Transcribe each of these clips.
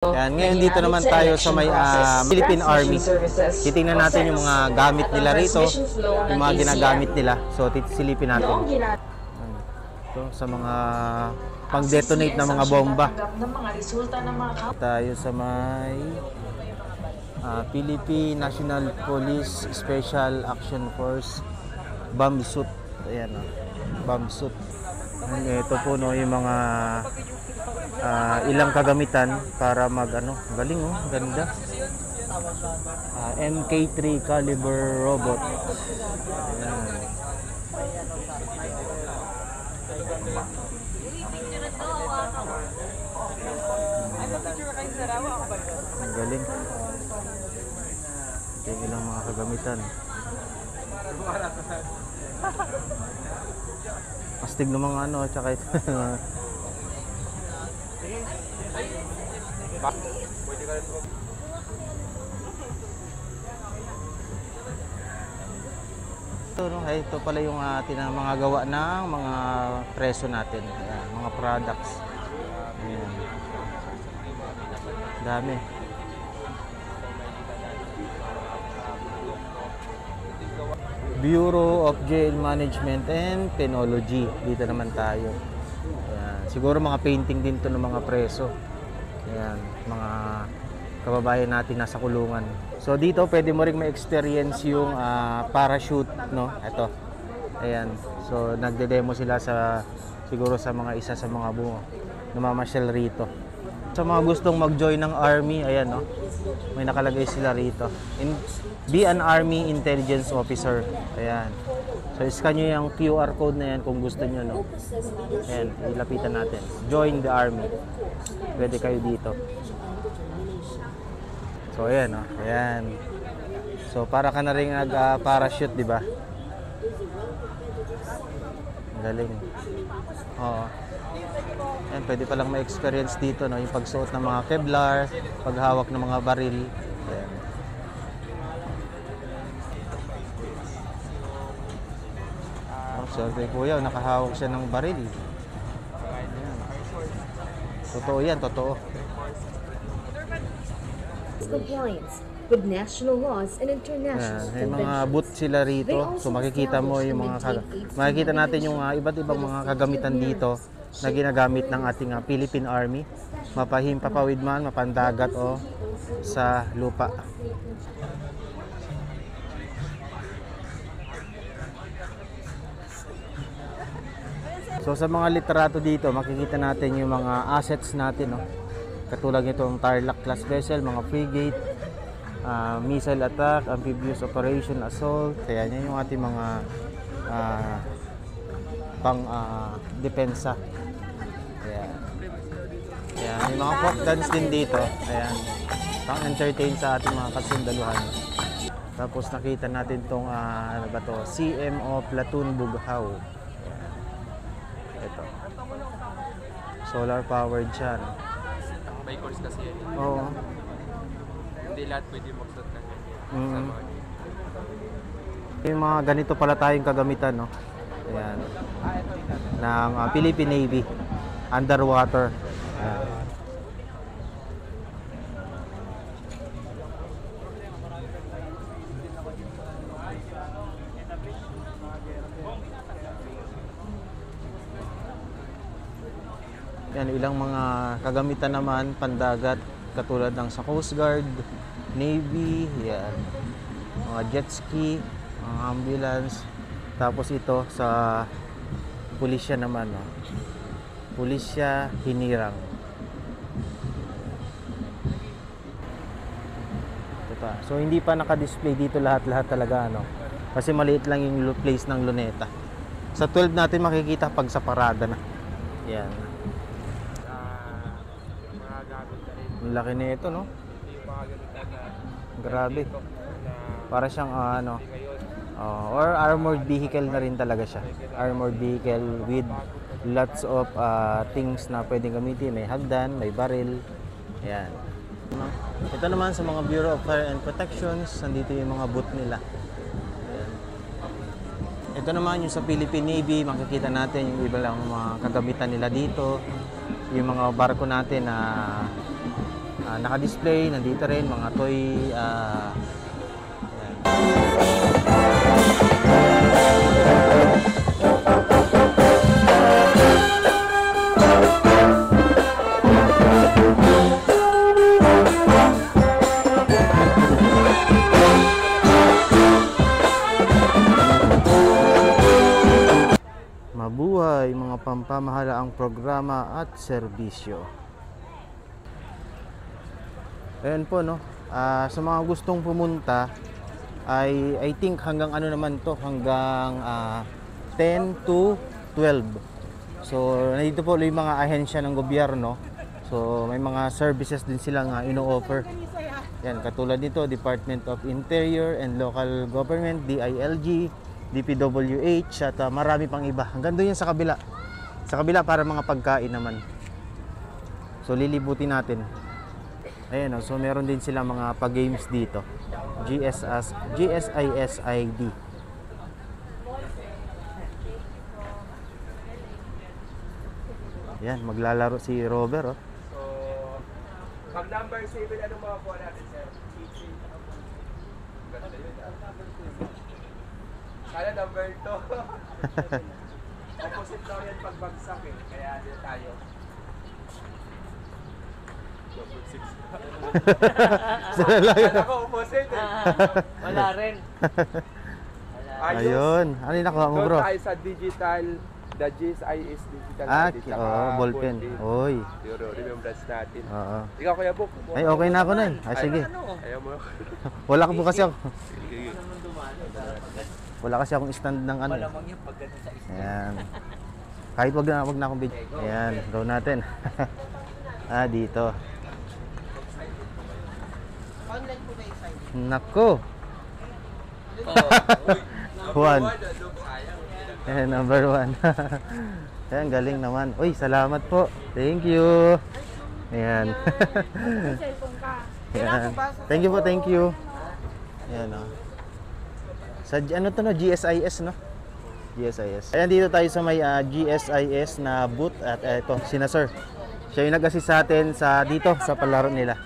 Yan, ngayon dito naman tayo sa may Philippine Army. Titingnan natin yung mga gamit nila rito, yung mga ginagamit nila. So, silipin natin. Ito, sa mga pang-detonate na mga bomba. Tayo sa may Philippine National Police Special Action Force bomb suit. Ayan, bomb suit. Ito po no, yung mga ilang kagamitan para galing ganda. MK3 caliber robot. Ayan. Ang galing. Ito yung ilang mga kagamitan. Astig ng mga tsaka ito. Ito pala yung mga gawa ng mga preso natin, mga products. Ayan. Dami. Bureau of Jail Management and Penology. Dito naman tayo. Ayan. Siguro mga painting din to ng mga preso. Ayan, mga kababayan natin nasa kulungan. So dito pwede mo ring ma-experience yung parachute, no? Ito. Ayan. So nagde-demo sila siguro sa mga isa sa mga namamasyal rito. Sa mga gustong mag-join ng army, ayan, no? May nakalagay sila rito. Be an Army Intelligence Officer. Ayan. So scan nyo yung QR code na yan kung gusto nyo, no? Ayan, ilapitan natin. Join the Army. Pwede kayo dito. So ayan, no? Ayan. So para ka na rin nag-parachute, di ba? Galing. Oo. Ayan, pwede palang ma-experience dito, no? Yung pagsuot ng mga Kevlar, paghawak ng mga baril. Ayan. So, kuya, nakahawak siya ng baril. Ayan. Totoo yan, totoo. Compliance with national laws and international may mga boot sila rito. So makikita mo yung makikita natin yung iba't ibang mga kagamitan dito na ginagamit ng ating Philippine Army. Mapahimpapawid man, mapandagat o sa lupa. So sa mga literato dito, makikita natin yung mga assets natin, no? Katulad nitong Tarlac class vessel, mga frigate, missile attack, amphibious operation, assault. Kaya yan yung ating mga depensa. Ayan. Ayan. May mga folk dance din dito. Ayan. Pang entertain sa ating mga kasundaluhan. Tapos nakita natin itong CMO Platoon Bughaw. Ayan. Ito. Solar powered siya, no? May course kasi yan. Oo. Hindi lahat pwede magsuot kasi. Yung mga ganito pala tayong kagamitan, no? Ayan. Ng Philippine Navy. Underwater. Ayan. Yan, ilang mga kagamitan naman pandagat katulad ng sa Coast Guard, Navy, yan. Mga jet ski, mga ambulance. Tapos ito sa pulisya naman, no? Pulisya Hinirang. Ito pa. So hindi pa naka-display dito lahat-lahat talaga, ano? Kasi maliit lang yung place ng luneta. Sa 12 natin makikita pag sa parada na. Yan. Ang laki na ito, no? Grabe. Para siyang or armored vehicle na rin talaga siya. Armored vehicle with lots of things na pwedeng gamitin. May hagdan, may baril. Ayan. Ito naman sa mga Bureau of Fire and Protections, nandito yung mga booth nila. Ayan. Ito naman yung sa Philippine Navy, makikita natin yung iba lang mga kagamitan nila dito. Yung mga barko natin na naka-display, nandito rin mga toy. Ayan. Mabuhay mga pampamahalaang programa at serbisyo. Ayan po, no. Sa mga gustong pumunta ay I think hanggang ano naman to, hanggang 10 to 12. So nandito po yung mga ahensya ng gobyerno. So may mga services din silang ino-offer. Yan, katulad nito, Department of Interior and Local Government, DILG, DPWH, at marami pang iba. Hanggang doon yan sa kabila. Sa kabila para mga pagkain naman. So lilibutin natin. Ayan, so meron din sila mga pa-games dito. GSIS-ID. Yan, maglalaro si Robert, oh. So, pag number 7, anong makakuha natin, sir? Ganda yun, Sana number 2. Opposite daw yan pagbagsak eh. Kaya din tayo. Number 6. Kala ko opposite eh. Wala rin. Ayun. Ano yung nakuha mo, bro? Doon tayo sa digital. The GSIS digital. Ballpen. Oy. Euro, remembrance natin. Oo. Ikaw, Kuya Buk. Ay, okay na ako na eh. Sige. Ayaw mo. Wala ko po kasi ako. Sige. Wala kasi akong stand ng ano. Malamang yung pagdating sa isa. Ayan. Kahit wag na akong video. Ayan, go natin. Dito. Online po na yung sign. Nako. One. Ayan, number 1. Ayan, galing naman. Uy, salamat po. Thank you. Ayan. Ayan. Thank you po, thank you. Ayan, oh. Sa ano to, no? GSIS, no? GSIS. Ayan, dito tayo sa may GSIS na booth. At ito, sina sir. Siya yung nag-assist sa atin sa dito, sa palaro nila.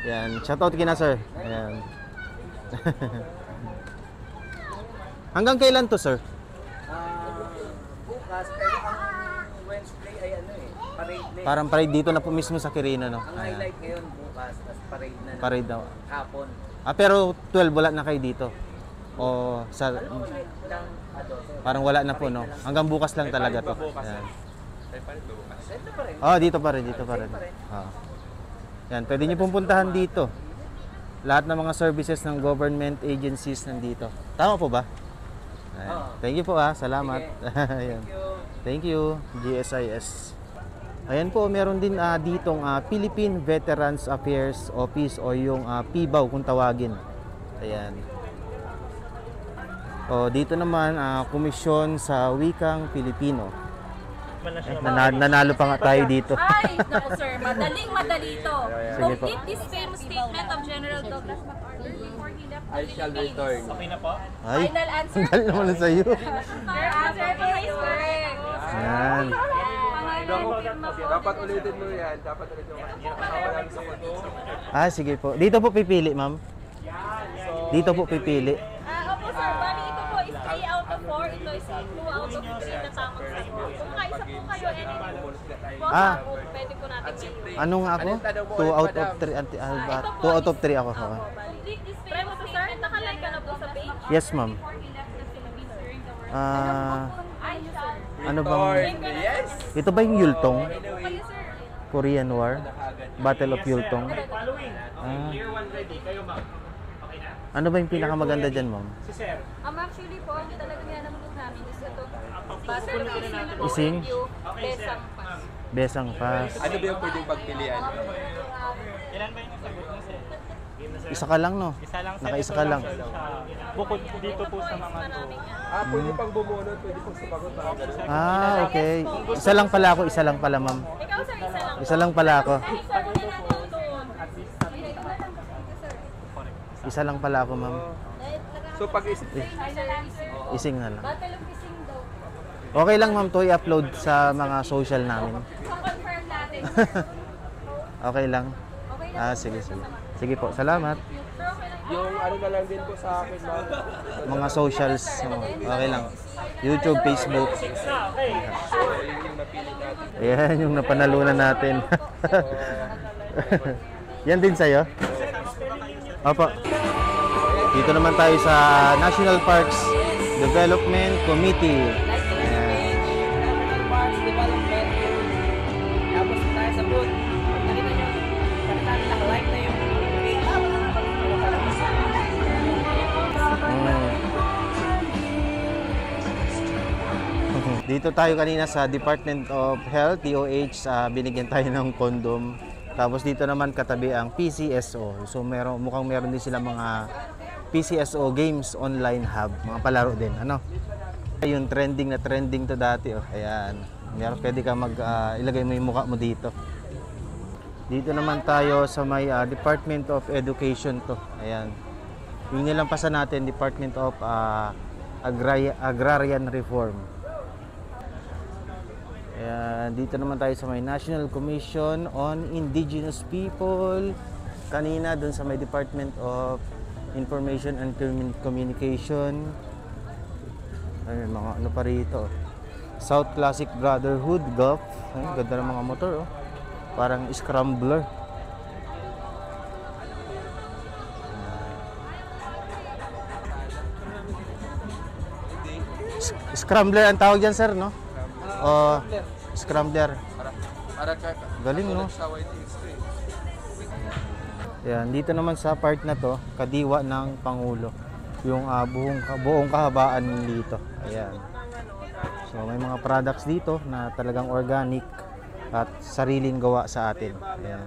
Ayan, shoutout kina sir. Ayan. Hanggang kailan to, sir? Bukas, pero ang Wednesday ay ano eh, parade na eh. Parang parade dito na po mismo sa Quirino, no? Ang highlight ngayon bukas, tas parade na Parade daw. hapon. Pero 12 wala na kayo dito. O sa Alam mo ulit ng parang wala na po, no? Hanggang bukas lang talaga to. Ayan. Ay, palit ba bukas? Ito pa rin. Oh, dito pa rin, dito pa rin. Oo. Yan, pwede niyo pong puntahan dito. Lahat ng mga services ng government agencies nandito. Tama po ba? Ayan. Thank you po, salamat. Ayan. Thank you, GSIS. Ayan po, meron din ditong Philippine Veterans Affairs Office o yung PBAW kung tawagin. Ayan. O dito naman, Komisyon sa Wikang Pilipino. Nanalo pa nga tayo dito. Ay, naku sir, madali to. Sige po. Complete this famous statement of General Douglas MacArthur before he left the I shall return. Philippines. Ay, Final answer. dahil naman sa iyo. Your answer is correct. Ayan. Dapat ulitin mo yan. Dapat ulitin mo. Sige po. Dito po pipili, ma'am. Dito po pipili. Opo sir, bali ito po is 3 out of 4. Ito is 2 out of 3 na tamang sagot. Kung makaisa po kayo, pwede po natin kayo. Ano nga ako? 2 out of 3. 2 out of 3 ako. Complete this famous statement. Nakalike ka na po sa page. Yes, ma'am. Before he left the Philippines during the war. Ay, sir. Ano bang... Yes! Ito ba yung Yultong? Kayo sir. Korean War? Battle of Yultong? Ano ba yung pinakamaganda dyan, ma'am? Actually po, ang talagang yan ang book namin is ito. Battle of Philippines. Ising? Besang Pass. Besang Pass. Ano ba yung pwedeng pagpilian? Isa ka lang, no? Isa lang sir. Nakaisa Ito ka lang. sir sa bukod dito po sa mga to. Pwede pang bumunod, pwede pang sumagot. Okay. Isa lang pala ako, isa lang pala, ma'am. Ikaw sir, isa lang. Isa lang pala ako. Ay, sir, una natin doon. Isa lang pala ako, ma'am. So pag-isip, Ising na lang. Battle of Ising daw. Okay lang, ma'am, to i-upload sa mga social namin. So, confirm natin. Okay lang. Okay Sige, sige. Sige po, salamat. Yung ano na lang din po sa akin, ma'am. Mga socials, okay lang. YouTube, Facebook. Ayan, yung napanalunan natin. Yan din sa'yo? Opo. Dito naman tayo sa National Parks Development Committee. Ayan. Parks Development. Tapos tayo sa booth. Nakita nyo, naka-like na yung page. Dito tayo kanina sa Department of Health, DOH, binigyan tayo ng condom. Tapos dito naman katabi ang PCSO. So mukhang meron din sila mga PCSO games online hub, mga palaro din, ano. Yung trending na trending to dati, oh. Ayan. Pwede ka ilagay mo yung mukha mo dito. Dito naman tayo sa may Department of Education to. Ayan. Yung nilampasan natin, Department of Agrarian Reform. Ayan, dito naman tayo sa may National Commission on Indigenous People. Kanina dun sa may Department of Information and Communication. Ay, mga ano pa rito. South Classic Brotherhood, Gulf. Ay, ganda ng mga motor, oh. Parang scrambler. Scrambler ang tawag dyan, sir, no? O, scrambler. Galing, no? Yan, dito naman sa part na to, kadiwa ng Pangulo. Yung buong kahabaan dito. Ayan. So, may mga products dito na talagang organic at sariling gawa sa atin. Ayan.